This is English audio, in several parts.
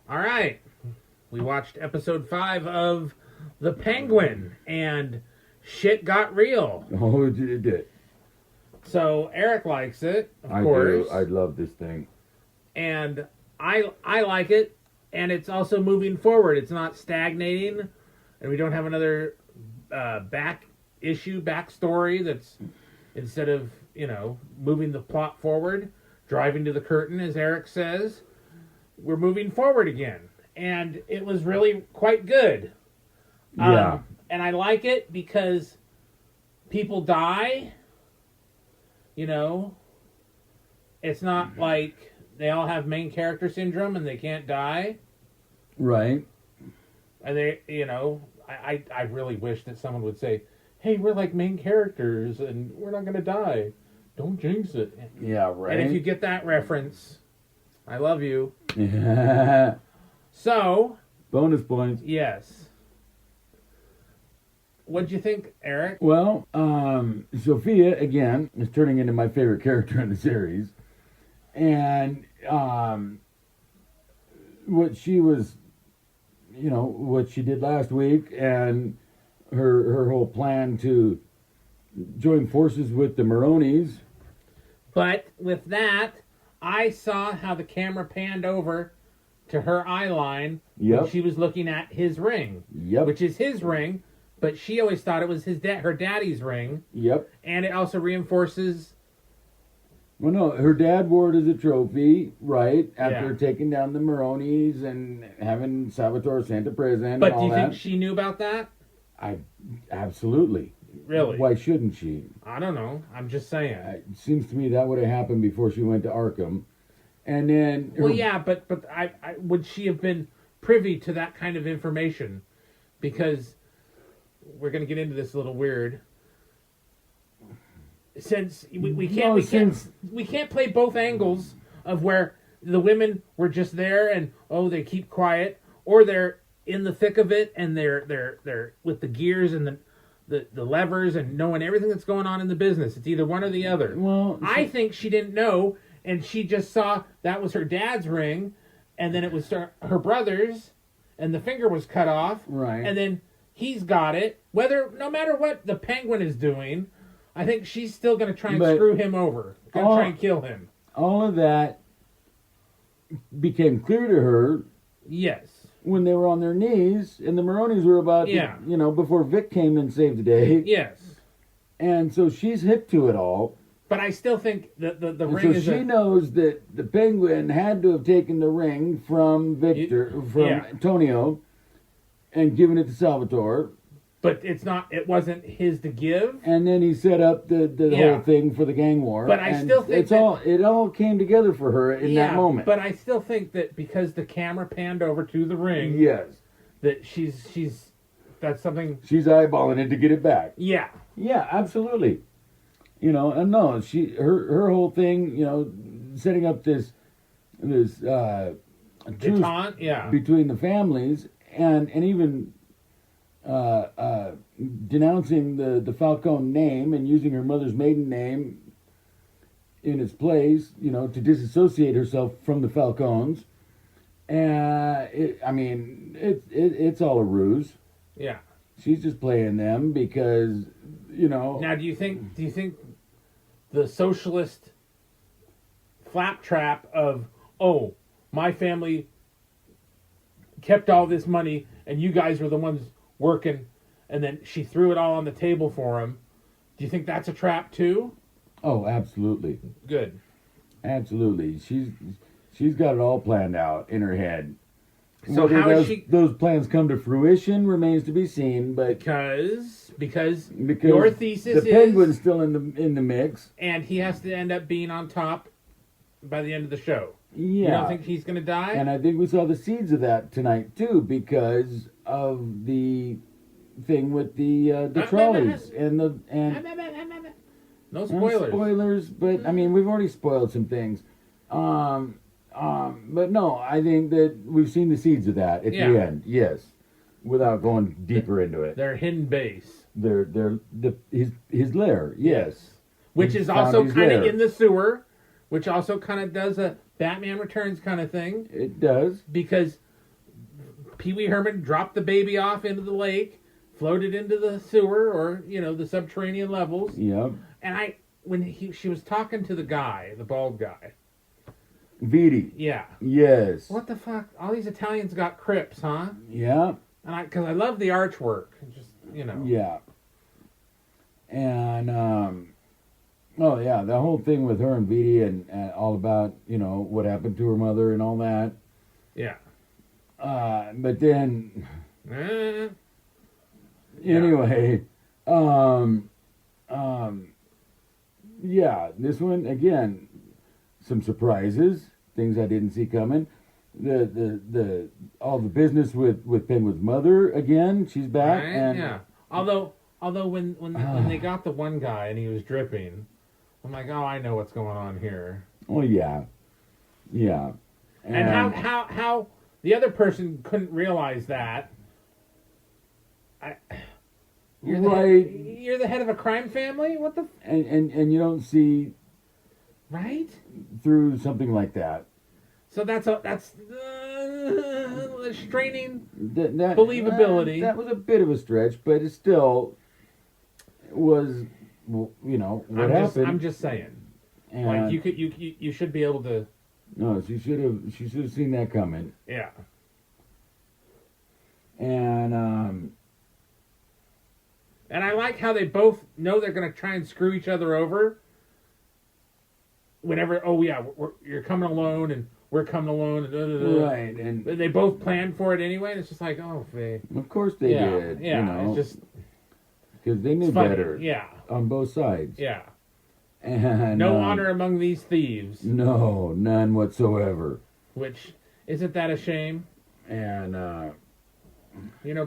All right. We watched episode 5 of The Penguin, and shit got real. Oh, it did. So Eric likes it, of I course. do. I love this thing. And I like it, and it's also moving forward. It's not stagnating, and we don't have another backstory that's, instead of, moving the plot forward, driving to the curtain, as Eric says, we're moving forward again. And it was really quite good. Yeah. And I like it because people die. It's not like they all have main character syndrome and they can't die. Right. And they, I really wish that someone would say, hey, we're like main characters and we're not going to die. Don't jinx it. Yeah, right. And if you get that reference, I love you. Yeah. So. Bonus points. Yes. What'd you think, Eric? Well, Sophia, again, is turning into my favorite character in the series. And what she was, what she did last week and her whole plan to join forces with the Maronis. But with that, I saw how the camera panned over to her eye line when she was looking at his ring. Yep. Which is his ring, but she always thought it was her daddy's ring. Yep. And it also reinforces... Well, no, her dad wore it as a trophy, right, after taking down the Maronis and having Salvatore sent to prison. But and all do you that. think she knew about that? Absolutely. Really? Why shouldn't she? I don't know. I'm just saying. It seems to me that would have happened before she went to Arkham. And then... Well, yeah, but I would she have been privy to that kind of information? Because we're going to get into this a little weird. Since we can't play both angles of where the women were just there and they keep quiet, or they're in the thick of it and they're with the gears and the levers and knowing everything that's going on in the business. It's either one or the other. Well, I think she didn't know, and she just saw that was her dad's ring, and then it was her brother's, and the finger was cut off, right? And then he's got it. No matter what the Penguin is doing, I think she's still going to try and screw him over. Going to try and kill him. All of that became clear to her. Yes. When they were on their knees, and the Maronis were about to, before Vic came and saved the day. Yes. And so she's hip to it all. But I still think that the ring is... So she knows that the Penguin had to have taken the ring from Antonio, and given it to Salvatore. But it wasn't his to give. And then he set up the whole thing for the gang war. But I still think it all came together for her in that moment. But I still think that because the camera panned over to the ring, yes, that that's something she's eyeballing it to get it back. Yeah. Yeah, absolutely. And no, her whole thing, setting up this detente, between the families and even denouncing the Falcone name and using her mother's maiden name in its place, to disassociate herself from the Falcones. It's all a ruse. Yeah. She's just playing them because, Now, do you think the socialist flaptrap of, my family kept all this money and you guys were the ones working, and then she threw it all on the table for him. Do you think that's a trap too? Oh, absolutely. Good. Absolutely. She's got it all planned out in her head. So whether those plans come to fruition remains to be seen, but because your thesis is the Penguin's still in the mix, and he has to end up being on top by the end of the show. Yeah. You don't think he's going to die? And I think we saw the seeds of that tonight too, because of the thing with the trolleys and no spoilers. Spoilers, but I mean we've already spoiled some things. But no, I think that we've seen the seeds of that at the end. Yes, without going deeper into it. Their hidden base. His lair. Yes, which is also kind of in the sewer, which also kind of does a Batman Returns kind of thing. It does, because Pee Wee Herman dropped the baby off into the lake, floated into the sewer or the subterranean levels. Yep. And she was talking to the guy, the bald guy. Vidi. Yeah. Yes. What the fuck? All these Italians got crypts, huh? Yeah. And because I love the artwork, just Yeah. And oh yeah, the whole thing with her and Vidi and all about what happened to her mother and all that. Yeah. But then Yeah. anyway, yeah, this one again, some surprises, things I didn't see coming. The all the business with Penguin's mother again, she's back. Right? And Yeah. Although when they got the one guy and he was dripping, I'm like, oh, I know what's going on here. oh yeah, yeah. And how the other person couldn't realize that. You're the head of a crime family? What the... And you don't see Right? through something like that. So that's straining That believability. that was a bit of a stretch, but it still was, what happened. I'm just saying. and, Like you should be able to... No, she should have seen that coming. Yeah. And And I like how they both know they're going to try and screw each other over. Whenever, oh yeah, you're coming alone and we're coming alone. And right, and they both planned for it anyway. And it's just like, oh, they... of course they yeah, did. yeah. It's just because they knew it's funny. better. Yeah, On both sides. yeah. And No honor among these thieves. No, none whatsoever. Which, isn't that a shame? And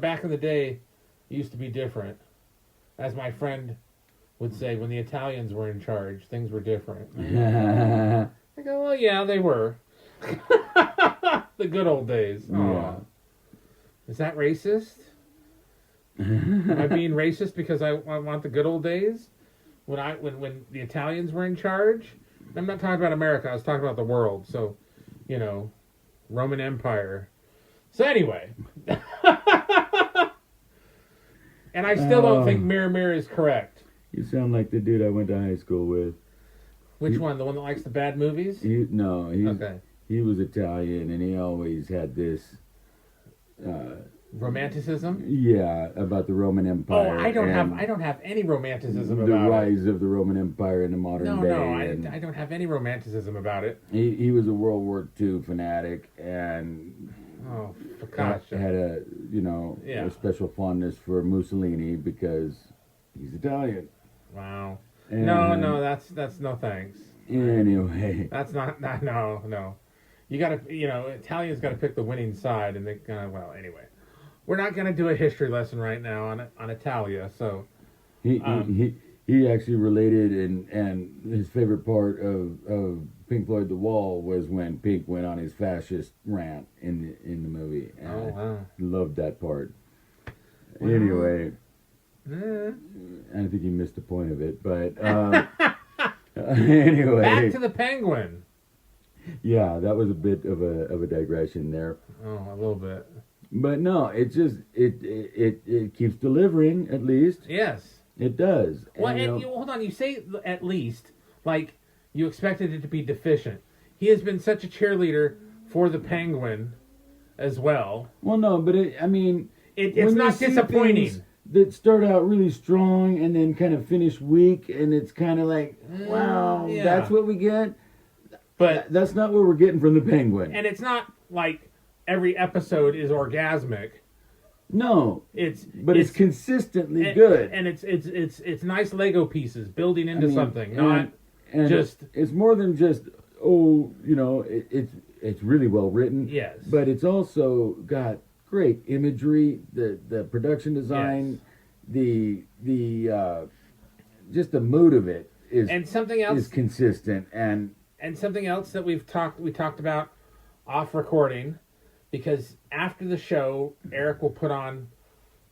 Back in the day, it used to be different. As my friend would say, when the Italians were in charge, things were different. I go, well, yeah, they were. The good old days. Yeah. Aw. Is that racist? Am I being racist because I want the good old days? When the Italians were in charge? I'm not talking about America, I was talking about the world. So, Roman Empire. So anyway. And I still don't think Mirror Mirror is correct. You sound like the dude I went to high school with. Which one? The one that likes the bad movies? Okay. He was Italian, and he always had this. Romanticism? Yeah, about the Roman Empire. Oh, I don't have any romanticism the about rise of the Roman Empire in the modern day. No, I don't have any romanticism about it. He was a World War II fanatic, and Oh, gosh. had a Yeah. a special fondness for Mussolini because he's Italian. Wow. And No, that's no thanks. Anyway, That's not no. You gotta, Italians gotta pick the winning side, and they well, anyway. We're not gonna do a history lesson right now on Italia, so. he actually related, and his favorite part of Pink Floyd The Wall was when Pink went on his fascist rant in the movie. And Oh, wow. I loved that part. Well, Anyway, Eh. I think he missed the point of it, but anyway, Back to the Penguin. yeah, that was a bit of a digression there. Oh, a little bit. But no, it just it keeps delivering. At least Yes. it does. Well, and hold on. You say at least, like you expected it to be deficient. He has been such a cheerleader for the Penguin, as well. well, no, but it's when not you see disappointing. things that start out really strong and then kind of finish weak, and it's kind of like, wow, yeah. that's what we get. But That's not what we're getting from the Penguin. and it's not like every episode is orgasmic. No, It's consistently and, good. and it's nice Lego pieces building into I mean, something, and- not and just it's more than just it's really well written. yes. But it's also got great imagery, the production design, the just the mood of it and something else is consistent, and something else that we talked about off recording, because after the show, Eric will put on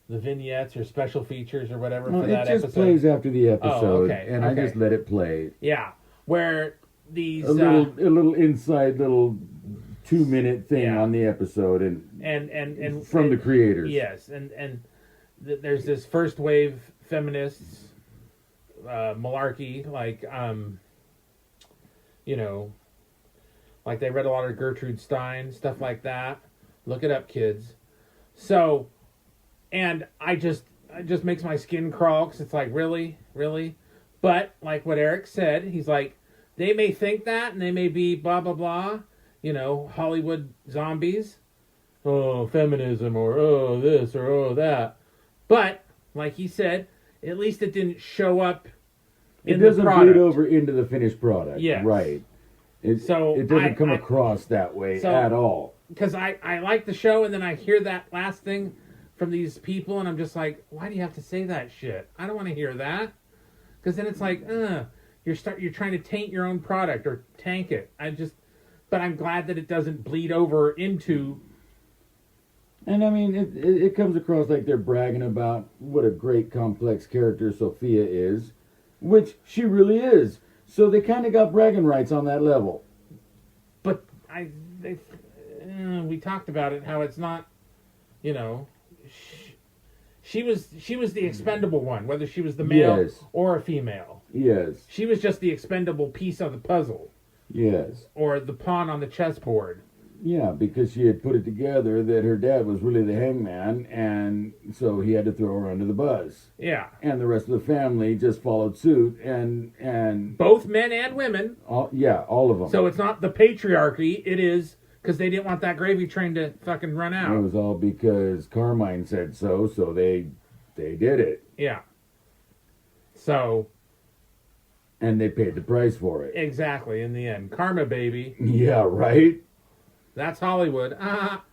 the vignettes or special features or whatever no, for it that just episode. plays after the episode, okay, and I okay. just let it play. Yeah, where these A little inside little 2-minute thing Yeah. on the episode, and from the and- creators. Yes, and there's this first wave feminists malarkey, like you know, like they read a lot of Gertrude Stein, stuff like that. Look it up, kids. So, and it just makes my skin crawl, because it's like, really? But like what Eric said, he's like, they may think that, and they may be blah blah blah, Hollywood zombies, oh, feminism, or oh, this, or oh, that. But like he said, at least it didn't show up It in doesn't the product. bleed over into the finished product. Yes. Right. It So doesn't come I- across that way So- at all. Because I like the show, and then I hear that last thing from these people, and I'm just like, why do you have to say that shit? I don't want to hear that. Because then it's like, you're trying to taint your own product or tank it. But I'm glad that it doesn't bleed over into. And I mean, it comes across like they're bragging about what a great complex character Sophia is, which she really is. So they kind of got bragging rights on that level. But we talked about it, how it's not, she was the expendable one, whether she was the male Yes. or a female. Yes. She was just the expendable piece of the puzzle, Yes. or the pawn on the chessboard. Yeah, because she had put it together that her dad was really the hangman, and so he had to throw her under the bus. Yeah. And the rest of the family just followed suit, and Both men and women. all of them. So it's not the patriarchy, it is because they didn't want that gravy train to fucking run It out. was all because Carmine said so they did it. Yeah. So, And they paid the price for it. exactly, in the end. Karma, baby. Yeah, right? That's Hollywood.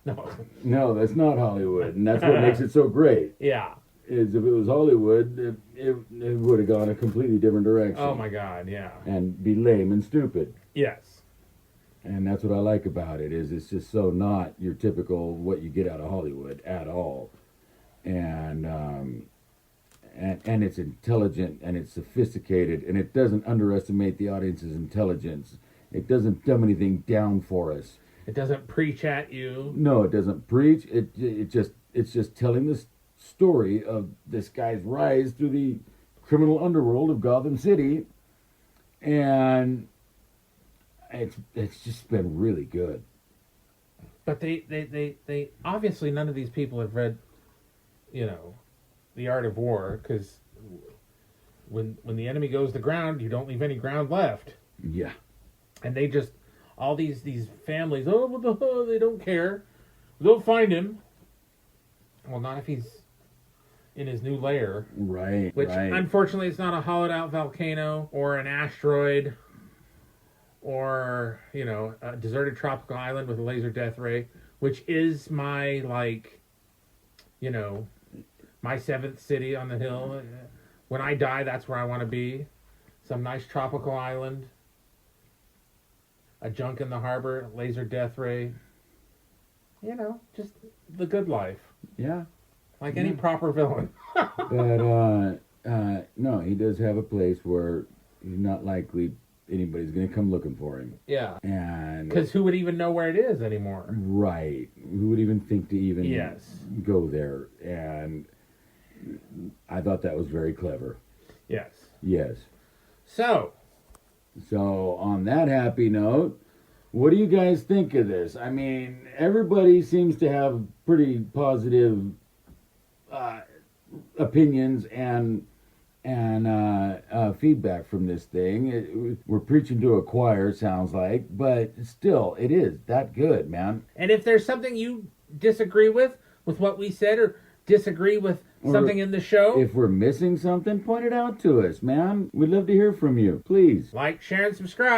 No. No, that's not Hollywood, and that's what makes it so great. Yeah. Is if it was Hollywood, it would have gone a completely different direction. Oh my God, yeah. And be lame and stupid. Yes. And that's what I like about it, is it's just so not your typical what you get out of Hollywood at all. And it's intelligent and it's sophisticated, and it doesn't underestimate the audience's intelligence. It doesn't dumb anything down for us. It doesn't preach at you. No, it doesn't preach. It's just telling the story of this guy's rise through the criminal underworld of Gotham City, and it's just been really good. But they obviously, none of these people have read, The Art of War, because when the enemy goes to ground, you don't leave any ground left. Yeah. And they just, all these families, they don't care. They'll find him. Well, not if he's in his new lair. Right. Which, right. unfortunately, it's not a hollowed out volcano or an asteroid or, a deserted tropical island with a laser death ray, which is my, my seventh city on the hill. When I die, that's where I want to be. Some nice tropical island. A junk in the harbor, laser death ray. Just the good life. Yeah. Like any proper villain. But no, he does have a place where he's not likely anybody's going to come looking for him. Yeah. And Because who would even know where it is anymore? right, who would even think to even Yes. go there? And I thought that was very clever. Yes. Yes. So, So on that happy note, what do you guys think of this? I mean, everybody seems to have pretty positive opinions and feedback from this thing. We're preaching to a choir, sounds like, but still, it is that good, man. and if there's something you disagree with what we said, or disagree with something in the show, If we're missing something, point it out to us, man. We'd love to hear from you, please. like, share, and subscribe.